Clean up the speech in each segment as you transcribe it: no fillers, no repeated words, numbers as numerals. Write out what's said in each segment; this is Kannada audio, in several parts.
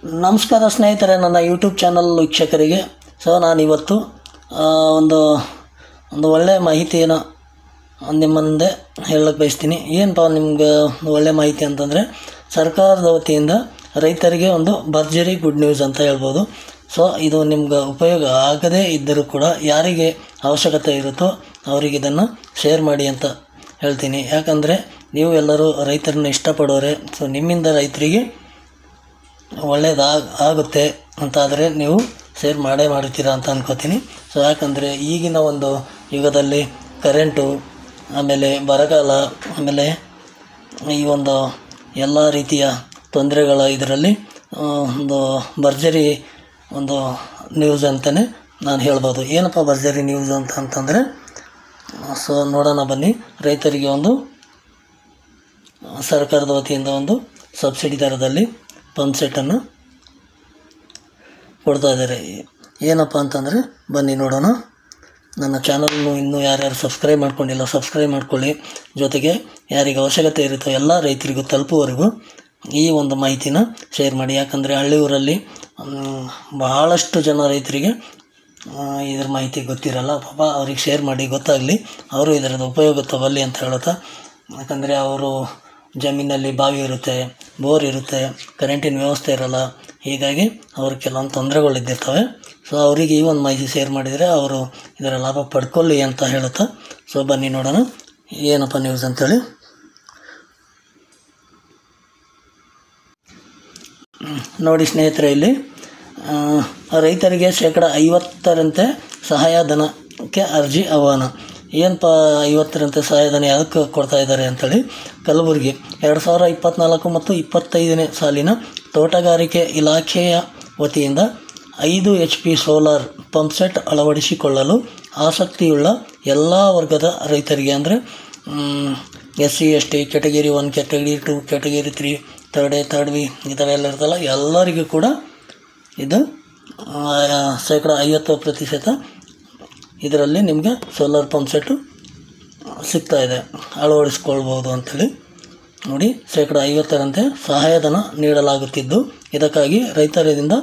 ನಮಸ್ಕಾರ ಸ್ನೇಹಿತರೆ, ನನ್ನ ಯೂಟ್ಯೂಬ್ ಚಾನಲ್ ವೀಕ್ಷಕರಿಗೆ. ನಾನಿವತ್ತು ಒಂದು ಒಳ್ಳೆಯ ಮಾಹಿತಿಯನ್ನು ನಿಮ್ಮ ಮುಂದೆ ಹೇಳಕ್ಕೆ ಬಯಸ್ತೀನಿ. ಏನಪ್ಪ ನಿಮ್ಗೆ ಒಳ್ಳೆಯ ಮಾಹಿತಿ ಅಂತಂದರೆ, ಸರ್ಕಾರದ ವತಿಯಿಂದ ರೈತರಿಗೆ ಒಂದು ಭರ್ಜರಿ ಗುಡ್ ನ್ಯೂಸ್ ಅಂತ ಹೇಳ್ಬೋದು. ಇದು ನಿಮ್ಗೆ ಉಪಯೋಗ ಆಗದೇ ಇದ್ದರೂ ಕೂಡ ಯಾರಿಗೆ ಅವಶ್ಯಕತೆ ಇರುತ್ತೋ ಅವರಿಗೆ ಇದನ್ನು ಶೇರ್ ಮಾಡಿ ಅಂತ ಹೇಳ್ತೀನಿ. ಯಾಕಂದರೆ ನೀವು ಎಲ್ಲರೂ ರೈತರನ್ನ ಇಷ್ಟಪಡೋರೆ. ನಿಮ್ಮಿಂದ ರೈತರಿಗೆ ಒಳ್ಳೆಯದಾಗುತ್ತೆ ಅಂತಾದರೆ ನೀವು ಶೇರ್ ಮಾಡ್ತೀರಾ ಅಂತ ಅನ್ಕೋತೀನಿ. ಯಾಕಂದರೆ ಈಗಿನ ಒಂದು ಯುಗದಲ್ಲಿ ಕರೆಂಟು, ಆಮೇಲೆ ಬರಗಾಲ, ಆಮೇಲೆ ಈ ಒಂದು ಎಲ್ಲ ರೀತಿಯ ತೊಂದರೆಗಳ ಇದರಲ್ಲಿ ಒಂದು ಭರ್ಜರಿ ಒಂದು ನ್ಯೂಸ್ ಅಂತಲೇ ನಾನು ಹೇಳ್ಬೋದು. ಏನಪ್ಪ ಭರ್ಜರಿ ನ್ಯೂಸ್ ಅಂತಂದರೆ, ನೋಡೋಣ ಬನ್ನಿ. ರೈತರಿಗೆ ಒಂದು ಸರ್ಕಾರದ ವತಿಯಿಂದ ಒಂದು ಸಬ್ಸಿಡಿ ದರದಲ್ಲಿ ಪಂಪ್ ಸೆಟ್ಟನ್ನು ಕೊಡ್ತಾ ಇದ್ದಾರೆ. ಏನಪ್ಪ ಅಂತಂದರೆ ಬನ್ನಿ ನೋಡೋಣ. ನನ್ನ ಚಾನಲ್ನು ಇನ್ನೂ ಯಾರ್ಯಾರು ಸಬ್ಸ್ಕ್ರೈಬ್ ಮಾಡ್ಕೊಂಡಿಲ್ಲ ಸಬ್ಸ್ಕ್ರೈಬ್ ಮಾಡ್ಕೊಳ್ಳಿ. ಜೊತೆಗೆ ಯಾರಿಗೆ ಅವಶ್ಯಕತೆ ಇರುತ್ತೋ ಎಲ್ಲ ರೈತರಿಗೂ ತಲುಪುವವರೆಗೂ ಈ ಒಂದು ಮಾಹಿತಿನ ಶೇರ್ ಮಾಡಿ. ಯಾಕಂದರೆ ಹಳ್ಳಿ ಊರಲ್ಲಿ ಬಹಳಷ್ಟು ಜನ ರೈತರಿಗೆ ಇದ್ರ ಮಾಹಿತಿ ಗೊತ್ತಿರಲ್ಲ. ಪಾಪ ಅವ್ರಿಗೆ ಶೇರ್ ಮಾಡಿ, ಗೊತ್ತಾಗಲಿ, ಅವರು ಇದರದ ಉಪಯೋಗ ತಗೊಳ್ಳಿ ಅಂತ ಹೇಳುತ್ತಾ. ಯಾಕಂದರೆ ಅವರು ಜಮೀನಲ್ಲಿ ಬಾವಿ ಇರುತ್ತೆ, ಬೋರ್ ಇರುತ್ತೆ, ಕರೆಂಟಿನ ವ್ಯವಸ್ಥೆ ಇರೋಲ್ಲ. ಹೀಗಾಗಿ ಅವ್ರಿಗೆ ಕೆಲವೊಂದು ತೊಂದರೆಗಳಿದ್ದಿರ್ತವೆ. ಅವರಿಗೆ ಈ ಒಂದು ಮಾಹಿತಿ ಶೇರ್ ಮಾಡಿದರೆ ಅವರು ಇದರ ಲಾಭ ಪಡ್ಕೊಳ್ಳಿ ಅಂತ ಹೇಳುತ್ತಾ. ಬನ್ನಿ ನೋಡೋಣ ಏನಪ್ಪ ನ್ಯೂಸ್ ಅಂತೇಳಿ. ನೋಡಿ ಸ್ನೇಹಿತರೆ, ಇಲ್ಲಿ ರೈತರಿಗೆ 50% ಸಹಾಯಧನಕ್ಕೆ ಅರ್ಜಿ ಆಹ್ವಾನ. ಏನಪ್ಪ 50% ಸಹಾಯಧನ ಯಾವುದಕ್ಕೆ ಕೊಡ್ತಾ ಇದ್ದಾರೆ ಅಂಥೇಳಿ. ಕಲಬುರಗಿ 2024 ಮತ್ತು 25ನೇ ಸಾಲಿನ ತೋಟಗಾರಿಕೆ ಇಲಾಖೆಯ ವತಿಯಿಂದ 5 HP ಸೋಲಾರ್ ಪಂಪ್ ಸೆಟ್ ಅಳವಡಿಸಿಕೊಳ್ಳಲು ಆಸಕ್ತಿಯುಳ್ಳ ಎಲ್ಲ ವರ್ಗದ ರೈತರಿಗೆ, ಅಂದರೆ SC ST category 1, category 2, category 3, third A, third B ಈ ಥರ ಎಲ್ಲ ಇರ್ತಲ್ಲ, ಎಲ್ಲರಿಗೂ ಕೂಡ ಇದು 50% ಇದರಲ್ಲಿ ನಿಮಗೆ ಸೋಲಾರ್ ಪಂಪ್ ಸೆಟ್ಟು ಸಿಗ್ತಾಯಿದೆ, ಅಳವಡಿಸ್ಕೊಳ್ಬೋದು ಅಂಥೇಳಿ. ನೋಡಿ, 50% ಸಹಾಯಧನ ನೀಡಲಾಗುತ್ತಿದ್ದು ಇದಕ್ಕಾಗಿ ರೈತರಿಂದ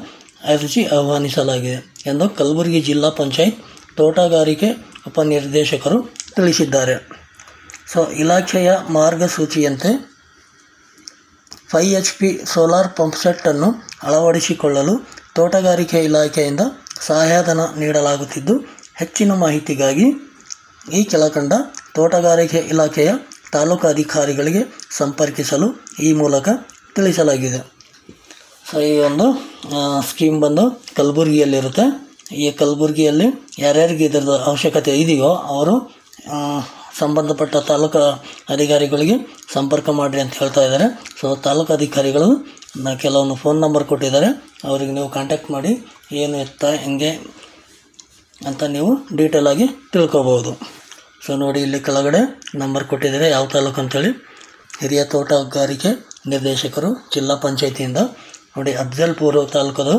ಅರ್ಜಿ ಆಹ್ವಾನಿಸಲಾಗಿದೆ ಎಂದು ಕಲಬುರಗಿ ಜಿಲ್ಲಾ ಪಂಚಾಯತ್ ತೋಟಗಾರಿಕೆ ಉಪನಿರ್ದೇಶಕರು ತಿಳಿಸಿದ್ದಾರೆ. ಇಲಾಖೆಯ ಮಾರ್ಗಸೂಚಿಯಂತೆ 5 HP ಸೋಲಾರ್ ಪಂಪ್ ಸೆಟ್ಟನ್ನು ಅಳವಡಿಸಿಕೊಳ್ಳಲು ತೋಟಗಾರಿಕೆ ಇಲಾಖೆಯಿಂದ ಸಹಾಯಧನ ನೀಡಲಾಗುತ್ತಿದ್ದು, ಹೆಚ್ಚಿನ ಮಾಹಿತಿಗಾಗಿ ಈ ಕೆಳಕಂಡ ತೋಟಗಾರಿಕೆ ಇಲಾಖೆಯ ತಾಲೂಕು ಅಧಿಕಾರಿಗಳಿಗೆ ಸಂಪರ್ಕಿಸಲು ಈ ಮೂಲಕ ತಿಳಿಸಲಾಗಿದೆ. ಈ ಒಂದು ಸ್ಕೀಮ್ ಬಂದು ಕಲಬುರಗಿಯಲ್ಲಿರುತ್ತೆ. ಈ ಕಲಬುರಗಿಯಲ್ಲಿ ಯಾರ್ಯಾರಿಗೆ ಇದರದ ಅವಶ್ಯಕತೆ ಇದೆಯೋ ಅವರು ಸಂಬಂಧಪಟ್ಟ ತಾಲೂಕು ಅಧಿಕಾರಿಗಳಿಗೆ ಸಂಪರ್ಕ ಮಾಡಿರಿ ಅಂತ ಹೇಳ್ತಾ ಇದ್ದಾರೆ. ತಾಲೂಕು ಅಧಿಕಾರಿಗಳು ಕೆಲವೊಂದು ಫೋನ್ ನಂಬರ್ ಕೊಟ್ಟಿದ್ದಾರೆ, ಅವರಿಗೆ ನೀವು ಕಾಂಟ್ಯಾಕ್ಟ್ ಮಾಡಿ ಏನು ಎತ್ತ ಹೆಂಗೆ ಅಂತ ನೀವು ಡೀಟೇಲಾಗಿ ತಿಳ್ಕೊಬೋದು. ನೋಡಿ, ಇಲ್ಲಿ ಕೆಳಗಡೆ ನಂಬರ್ ಕೊಟ್ಟಿದ್ದಾರೆ, ಯಾವ ತಾಲೂಕು ಅಂಥೇಳಿ. ಹಿರಿಯ ತೋಟಗಾರಿಕೆ ನಿರ್ದೇಶಕರು ಜಿಲ್ಲಾ ಪಂಚಾಯತಿಯಿಂದ. ನೋಡಿ, ಅಫ್ಜಲ್ಪುರ ತಾಲೂಕದು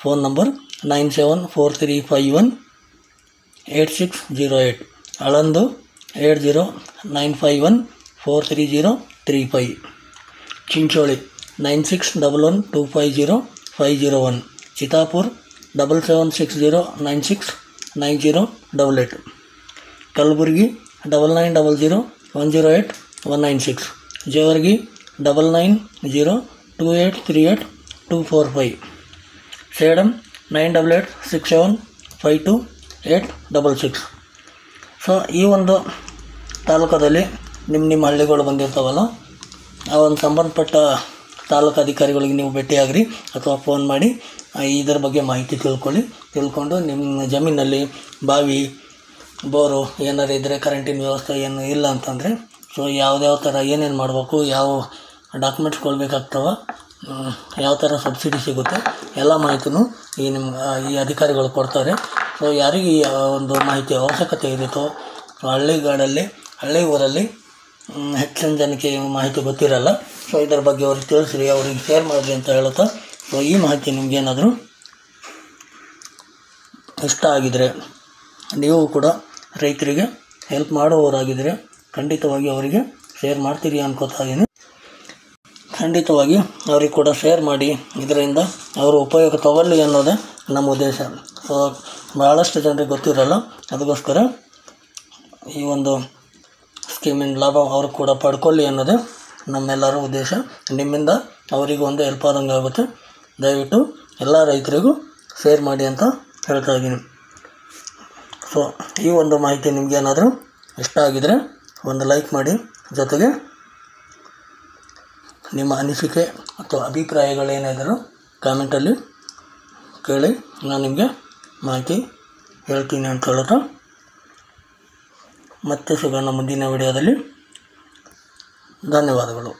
ಫೋನ್ ನಂಬರ್ 9743518608, ಆಳಂದು 8095143035, ಚಿಂಚೋಳಿ 9611250501, ಚಿತಾಪುರ್ 7760969088, ಕಲಬುರಗಿ 9900108196, ಜೇವರ್ಗಿ 9902838245, ಸೇಡಂ 9886752866. ಈ ಒಂದು ತಾಲೂಕದಲ್ಲಿ ನಿಮ್ಮ ಹಳ್ಳಿಗಳು ಬಂದಿರ್ತಾವಲ್ಲ, ಆ ಒಂದು ಸಂಬಂಧಪಟ್ಟ ತಾಲೂಕು ಅಧಿಕಾರಿಗಳಿಗೆ ನೀವು ಭೇಟಿಯಾಗ್ರಿ ಅಥವಾ ಫೋನ್ ಮಾಡಿ ಇದರ ಬಗ್ಗೆ ಮಾಹಿತಿ ತಿಳ್ಕೊಂಡು ನಿಮ್ಮ ಜಮೀನಲ್ಲಿ ಬಾವಿ, ಬೋರು ಏನಾರು ಇದ್ದರೆ, ಕರೆಂಟಿನ ವ್ಯವಸ್ಥೆ ಏನು ಇಲ್ಲ ಅಂತಂದರೆ ಯಾವ್ಯಾವ ಥರ ಏನೇನು ಮಾಡಬೇಕು, ಯಾವ ಡಾಕ್ಯುಮೆಂಟ್ಸ್ ಕೊಡಬೇಕಾಗ್ತವೆ, ಯಾವ ಥರ ಸಬ್ಸಿಡಿ ಸಿಗುತ್ತೆ, ಎಲ್ಲ ಮಾಹಿತಿನೂ ಈ ಅಧಿಕಾರಿಗಳು ಕೊಡ್ತಾರೆ. ಯಾರಿಗೆ ಈ ಒಂದು ಮಾಹಿತಿ ಅವಶ್ಯಕತೆ ಇರುತ್ತೋ, ಹಳ್ಳಿ ಊರಲ್ಲಿ ಹೆಚ್ಚಿನ ಜನಕ್ಕೆ ಮಾಹಿತಿ ಗೊತ್ತಿರಲ್ಲ. ಇದರ ಬಗ್ಗೆ ಅವ್ರಿಗೆ ತಿಳಿಸ್ರಿ, ಅವ್ರಿಗೆ ಶೇರ್ ಮಾಡಿರಿ ಅಂತ ಹೇಳುತ್ತಾ. ಈ ಮಾಹಿತಿ ನಿಮಗೇನಾದರೂ ಇಷ್ಟ ಆಗಿದರೆ, ನೀವು ಕೂಡ ರೈತರಿಗೆ ಹೆಲ್ಪ್ ಮಾಡುವವರಾಗಿದ್ದರೆ ಖಂಡಿತವಾಗಿ ಅವರಿಗೆ ಶೇರ್ ಮಾಡ್ತೀರಿ ಅನ್ಕೋತಾ ಇದ್ದೀನಿ. ಖಂಡಿತವಾಗಿ ಅವ್ರಿಗೆ ಕೂಡ ಶೇರ್ ಮಾಡಿ. ಇದರಿಂದ ಅವರು ಉಪಯೋಗ ತಗೊಳ್ಳಿ ಅನ್ನೋದೇ ನಮ್ಮ ಉದ್ದೇಶ. ಸೊ ಭಾಳಷ್ಟು ಜನರಿಗೆ ಗೊತ್ತಿರಲ್ಲ, ಅದಕ್ಕೋಸ್ಕರ ಈ ಒಂದು ಸ್ಕೀಮಿನ ಲಾಭ ಅವರು ಕೂಡ ಪಡ್ಕೊಳ್ಳಿ ಅನ್ನೋದೇ ನಮ್ಮೆಲ್ಲರ ಉದ್ದೇಶ. ನಿಮ್ಮಿಂದ ಅವರಿಗೂ ಒಂದು ಹೆಲ್ಪ್ ಆದಂಗೆ ಆಗುತ್ತೆ. ದಯವಿಟ್ಟು ಎಲ್ಲ ರೈತರಿಗೂ ಶೇರ್ ಮಾಡಿ ಅಂತ ಹೇಳ್ತಾ ಇದ್ದೀನಿ. ಸೊ ಈ ಒಂದು ಮಾಹಿತಿ ನಿಮಗೇನಾದರೂ ಇಷ್ಟ ಆಗಿದರೆ ಒಂದು ಲೈಕ್ ಮಾಡಿ, ಜೊತೆಗೆ ನಿಮ್ಮ ಅನಿಸಿಕೆ ಅಥವಾ ಅಭಿಪ್ರಾಯಗಳೇನಾದರೂ ಕಾಮೆಂಟಲ್ಲಿ ಕೇಳಿ, ನಾನು ನಿಮಗೆ ಮಾಹಿತಿ ಹೇಳ್ತೀನಿ ಅಂತ ಹೇಳ್ತಾ ಮತ್ತೆ ಸಿಗೋಣ ಮುಂದಿನ ವಿಡಿಯೋದಲ್ಲಿ. ಧನ್ಯವಾದಗಳು.